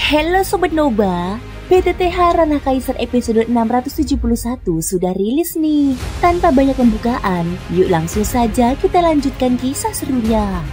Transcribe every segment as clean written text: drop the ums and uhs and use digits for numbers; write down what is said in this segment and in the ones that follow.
Halo Sobat Noba, PTTH Ranah Kaisar episode 671 sudah rilis nih. Tanpa banyak pembukaan, yuk langsung saja kita lanjutkan kisah serunya.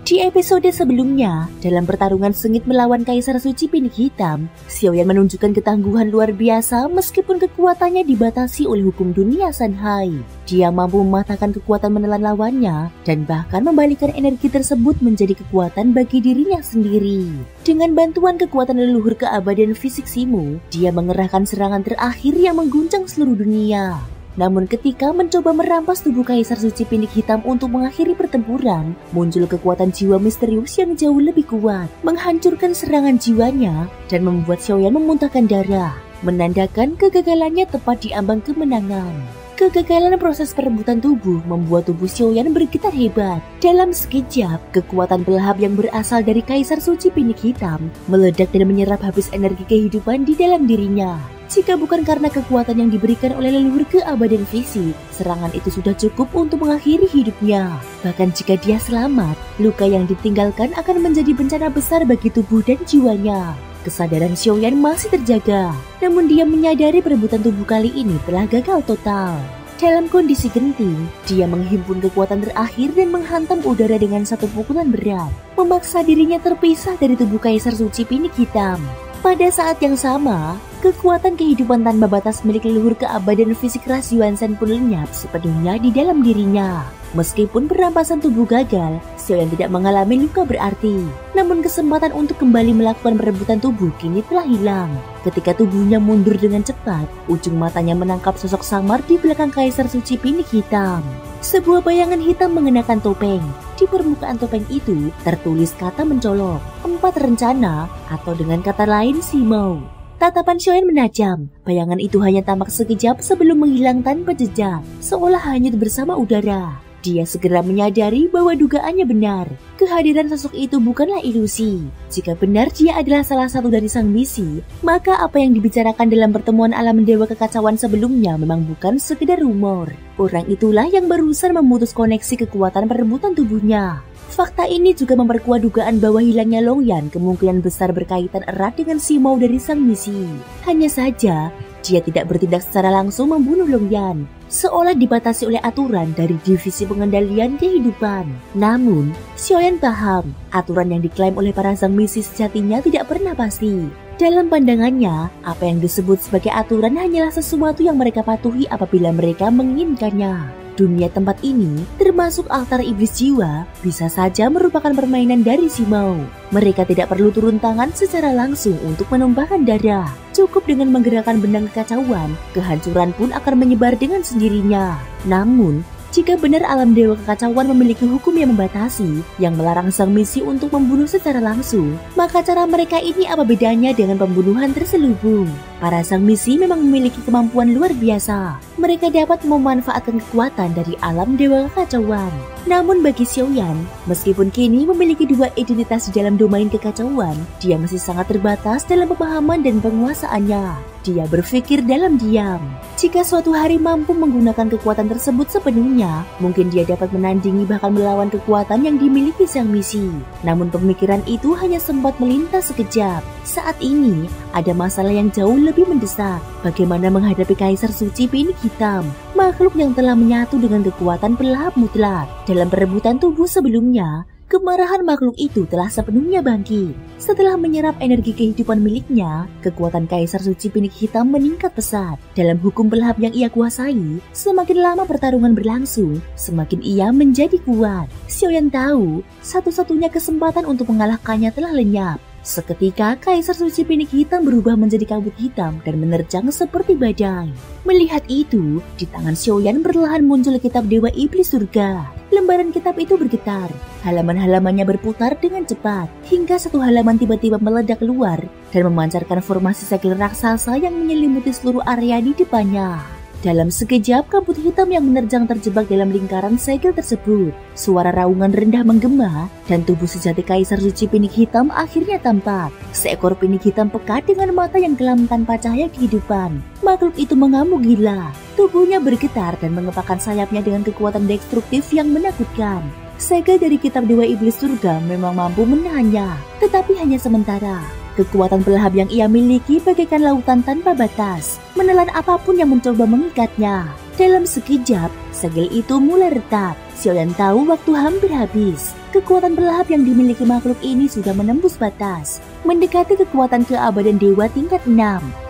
Di episode sebelumnya, dalam pertarungan sengit melawan Kaisar Suci Pinik Hitam, Xiaoyan menunjukkan ketangguhan luar biasa meskipun kekuatannya dibatasi oleh hukum dunia Sanhai. Dia mampu mematahkan kekuatan menelan lawannya dan bahkan membalikkan energi tersebut menjadi kekuatan bagi dirinya sendiri. Dengan bantuan kekuatan leluhur keabadian fisik Simu, dia mengerahkan serangan terakhir yang mengguncang seluruh dunia. Namun ketika mencoba merampas tubuh Kaisar Suci Pinik Hitam untuk mengakhiri pertempuran, muncul kekuatan jiwa misterius yang jauh lebih kuat, menghancurkan serangan jiwanya dan membuat Xiaoyan memuntahkan darah, menandakan kegagalannya tepat di ambang kemenangan. Kegagalan proses perebutan tubuh membuat tubuh Xiaoyan bergetar hebat. Dalam sekejap, kekuatan pelahap yang berasal dari Kaisar Suci Pinik Hitam meledak dan menyerap habis energi kehidupan di dalam dirinya. Jika bukan karena kekuatan yang diberikan oleh leluhur keabadian fisik, serangan itu sudah cukup untuk mengakhiri hidupnya. Bahkan jika dia selamat, luka yang ditinggalkan akan menjadi bencana besar bagi tubuh dan jiwanya. Kesadaran Xiaoyan masih terjaga, namun dia menyadari perebutan tubuh kali ini telah gagal total. Dalam kondisi genting, dia menghimpun kekuatan terakhir dan menghantam udara dengan satu pukulan berat, memaksa dirinya terpisah dari tubuh Kaisar Suci Pinik Hitam. Pada saat yang sama, kekuatan kehidupan tanpa batas milik leluhur keabadian fisik ras Yuanzhen pun lenyap sepenuhnya di dalam dirinya. Meskipun perampasan tubuh gagal, Xiaoyan tidak mengalami luka berarti. Namun kesempatan untuk kembali melakukan perebutan tubuh kini telah hilang. Ketika tubuhnya mundur dengan cepat, ujung matanya menangkap sosok samar di belakang Kaisar Suci Pinik Hitam. Sebuah bayangan hitam mengenakan topeng. Di permukaan topeng itu tertulis kata mencolok, 4 rencana, atau dengan kata lain Simou. Tatapan Xiaoyan menajam. Bayangan itu hanya tampak sekejap sebelum menghilang tanpa jejak, seolah hanyut bersama udara. Dia segera menyadari bahwa dugaannya benar. Kehadiran sosok itu bukanlah ilusi. Jika benar dia adalah salah satu dari sang misi, maka apa yang dibicarakan dalam pertemuan alam dewa kekacauan sebelumnya memang bukan sekedar rumor. Orang itulah yang barusan memutus koneksi kekuatan perebutan tubuhnya. Fakta ini juga memperkuat dugaan bahwa hilangnya Longyan kemungkinan besar berkaitan erat dengan Simou dari sang misi. Hanya saja, dia tidak bertindak secara langsung membunuh Longyan, seolah dibatasi oleh aturan dari divisi pengendalian kehidupan. Namun, Xiaoyan paham, aturan yang diklaim oleh para sang misi sejatinya tidak pernah pasti. Dalam pandangannya, apa yang disebut sebagai aturan hanyalah sesuatu yang mereka patuhi apabila mereka menginginkannya. Dunia tempat ini, termasuk altar iblis jiwa, bisa saja merupakan permainan dari Simou. Mereka tidak perlu turun tangan secara langsung untuk menumpahkan darah. Cukup dengan menggerakkan benang kekacauan, kehancuran pun akan menyebar dengan sendirinya. Namun, jika benar alam dewa kekacauan memiliki hukum yang membatasi, yang melarang sang misi untuk membunuh secara langsung, maka cara mereka ini apa bedanya dengan pembunuhan terselubung? Para sang misi memang memiliki kemampuan luar biasa. Mereka dapat memanfaatkan kekuatan dari alam dewa kekacauan. Namun bagi Xiaoyan, meskipun kini memiliki dua identitas di dalam domain kekacauan, dia masih sangat terbatas dalam pemahaman dan penguasaannya. Dia berpikir dalam diam. Jika suatu hari mampu menggunakan kekuatan tersebut sepenuhnya, mungkin dia dapat menandingi bahkan melawan kekuatan yang dimiliki sang misi. Namun pemikiran itu hanya sempat melintas sekejap. Saat ini, ada masalah yang jauh lebih mendesak. Bagaimana menghadapi Kaisar Suci Pinik Hitam, makhluk yang telah menyatu dengan kekuatan pelahap mutlak. Dalam perebutan tubuh sebelumnya, kemarahan makhluk itu telah sepenuhnya bangkit. Setelah menyerap energi kehidupan miliknya, kekuatan Kaisar Suci Pinik Hitam meningkat pesat. Dalam hukum pelahap yang ia kuasai, semakin lama pertarungan berlangsung, semakin ia menjadi kuat. Xiaoyan tahu, satu-satunya kesempatan untuk mengalahkannya telah lenyap. Seketika, Kaisar Suci Pinik Hitam berubah menjadi kabut hitam dan menerjang seperti badai. Melihat itu, di tangan Xiaoyan perlahan muncul kitab Dewa Iblis Surga. Lembaran kitab itu bergetar, halaman-halamannya berputar dengan cepat, hingga satu halaman tiba-tiba meledak keluar dan memancarkan formasi segel raksasa yang menyelimuti seluruh area di depannya. Dalam sekejap, kabut hitam yang menerjang terjebak dalam lingkaran segel tersebut. Suara raungan rendah menggema, dan tubuh sejati Kaisar Suci Pinik Hitam akhirnya tampak. Seekor pinik hitam pekat dengan mata yang kelam tanpa cahaya kehidupan. Makhluk itu mengamuk gila. Tubuhnya bergetar dan mengepakkan sayapnya dengan kekuatan destruktif yang menakutkan. segel dari kitab Dewa Iblis Surga memang mampu menahannya, tetapi hanya sementara. Kekuatan pelahap yang ia miliki bagaikan lautan tanpa batas, menelan apapun yang mencoba mengikatnya. Dalam sekejap, segel itu mulai retak. Xiaoyan tahu waktu hampir habis. Kekuatan pelahap yang dimiliki makhluk ini sudah menembus batas, mendekati kekuatan keabadian dewa tingkat 6,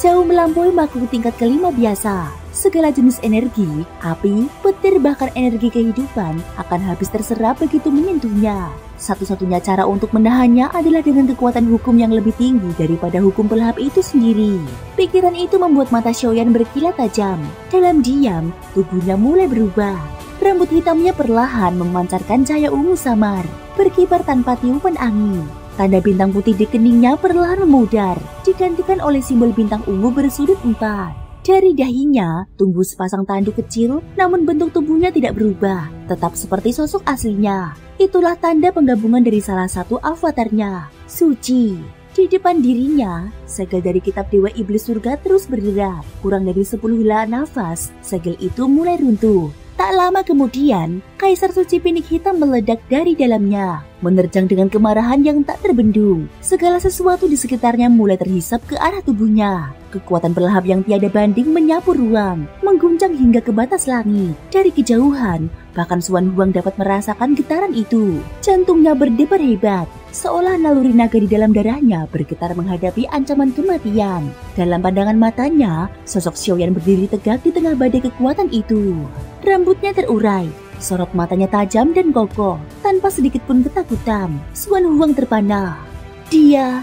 jauh melampaui makhluk tingkat ke-5 biasa. Segala jenis energi, api, petir bahkan energi kehidupan akan habis terserap begitu menyentuhnya. Satu-satunya cara untuk menahannya adalah dengan kekuatan hukum yang lebih tinggi daripada hukum pelahap itu sendiri. Pikiran itu membuat mata Xiaoyan berkilat tajam. Dalam diam, tubuhnya mulai berubah. Rambut hitamnya perlahan memancarkan cahaya ungu samar, berkibar tanpa tiupan angin. Tanda bintang putih di keningnya perlahan memudar, digantikan oleh simbol bintang ungu bersudut 4. Dari dahinya tumbuh sepasang tanduk kecil, namun bentuk tubuhnya tidak berubah, tetap seperti sosok aslinya. Itulah tanda penggabungan dari salah satu avatarnya, Suci. Di depan dirinya, segel dari kitab Dewa Iblis Surga terus bergerak. Kurang dari 10 helaan nafas, segel itu mulai runtuh. Tak lama kemudian, Kaisar Suci Pinik Hitam meledak dari dalamnya, menerjang dengan kemarahan yang tak terbendung. Segala sesuatu di sekitarnya mulai terhisap ke arah tubuhnya. Kekuatan pelahap yang tiada banding menyapu ruang, mengguncang hingga ke batas langit. Dari kejauhan, bahkan Xuan Huang dapat merasakan getaran itu. Jantungnya berdebar hebat, seolah naluri naga di dalam darahnya bergetar menghadapi ancaman kematian. Dalam pandangan matanya, sosok Xiaoyan berdiri tegak di tengah badai kekuatan itu. Rambutnya terurai, sorot matanya tajam dan kokoh, tanpa sedikit pun ketakutan. Xuan Huang terpana. Dia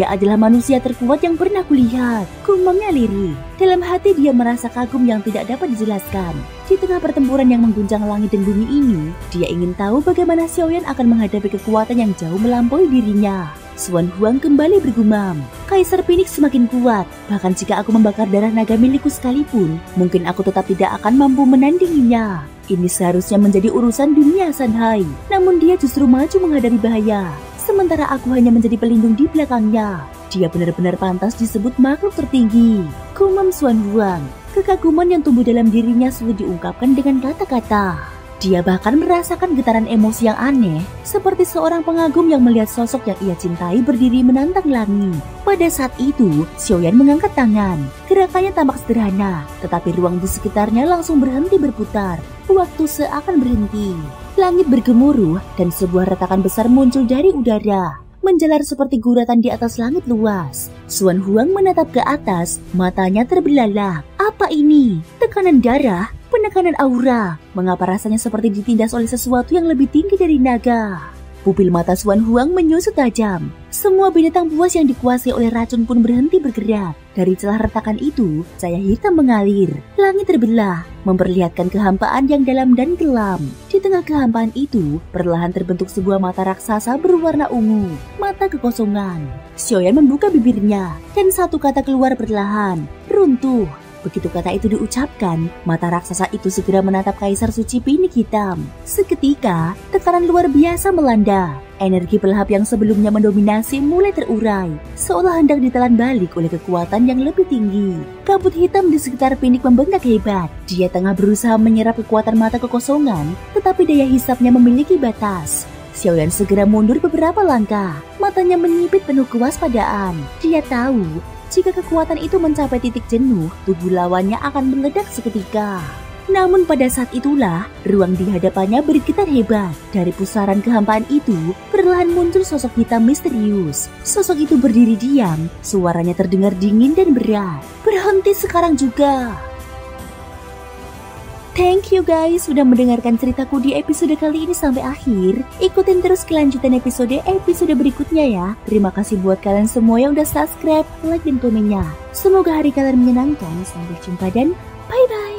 adalah manusia terkuat yang pernah kulihat, gumamnya lirih. Dalam hati dia merasa kagum yang tidak dapat dijelaskan. Di tengah pertempuran yang mengguncang langit dan bumi ini, dia ingin tahu bagaimana Xiaoyan akan menghadapi kekuatan yang jauh melampaui dirinya. Xuan Huang kembali bergumam, Kaisar Pinik semakin kuat, bahkan jika aku membakar darah naga milikku sekalipun, mungkin aku tetap tidak akan mampu menandinginya. Ini seharusnya menjadi urusan dunia Sanhai, namun dia justru maju menghadapi bahaya. Sementara aku hanya menjadi pelindung di belakangnya. Dia benar-benar pantas disebut makhluk tertinggi, gumam Xuan Huang. Kekaguman yang tumbuh dalam dirinya sulit diungkapkan dengan kata-kata. Dia bahkan merasakan getaran emosi yang aneh, seperti seorang pengagum yang melihat sosok yang ia cintai berdiri menantang langit. Pada saat itu, Xiaoyan mengangkat tangan. Gerakannya tampak sederhana, tetapi ruang di sekitarnya langsung berhenti berputar. Waktu seakan berhenti. Langit bergemuruh dan sebuah retakan besar muncul dari udara, menjalar seperti guratan di atas langit luas. Xuan Huang menatap ke atas, matanya terbelalak. Apa ini? Tekanan darah? Penekanan aura? Mengapa rasanya seperti ditindas oleh sesuatu yang lebih tinggi dari naga? Pupil mata Xuan Huang menyusut tajam. Semua binatang buas yang dikuasai oleh racun pun berhenti bergerak. Dari celah retakan itu, cahaya hitam mengalir. Langit terbelah, memperlihatkan kehampaan yang dalam dan kelam. Di tengah kehampaan itu, perlahan terbentuk sebuah mata raksasa berwarna ungu. Mata kekosongan. Xiaoyan membuka bibirnya, dan satu kata keluar perlahan, runtuh. Begitu kata itu diucapkan, mata raksasa itu segera menatap Kaisar Suci Pinik Hitam. Seketika, tekanan luar biasa melanda. Energi pelahap yang sebelumnya mendominasi mulai terurai, seolah hendak ditelan balik oleh kekuatan yang lebih tinggi. Kabut hitam di sekitar Pinik membengkak hebat. Dia tengah berusaha menyerap kekuatan mata kekosongan, tetapi daya hisapnya memiliki batas. Xiaoyan segera mundur beberapa langkah, matanya menyipit penuh kewaspadaan. Dia tahu, jika kekuatan itu mencapai titik jenuh, tubuh lawannya akan meledak seketika. Namun pada saat itulah, ruang di hadapannya bergetar hebat. Dari pusaran kehampaan itu, perlahan muncul sosok hitam misterius. Sosok itu berdiri diam, suaranya terdengar dingin dan berat. Berhenti sekarang juga. Thank you guys sudah mendengarkan ceritaku di episode kali ini sampai akhir. Ikutin terus kelanjutan episode berikutnya ya. Terima kasih buat kalian semua yang udah subscribe, like, dan komennya. Semoga hari kalian menyenangkan. Sampai jumpa dan bye-bye.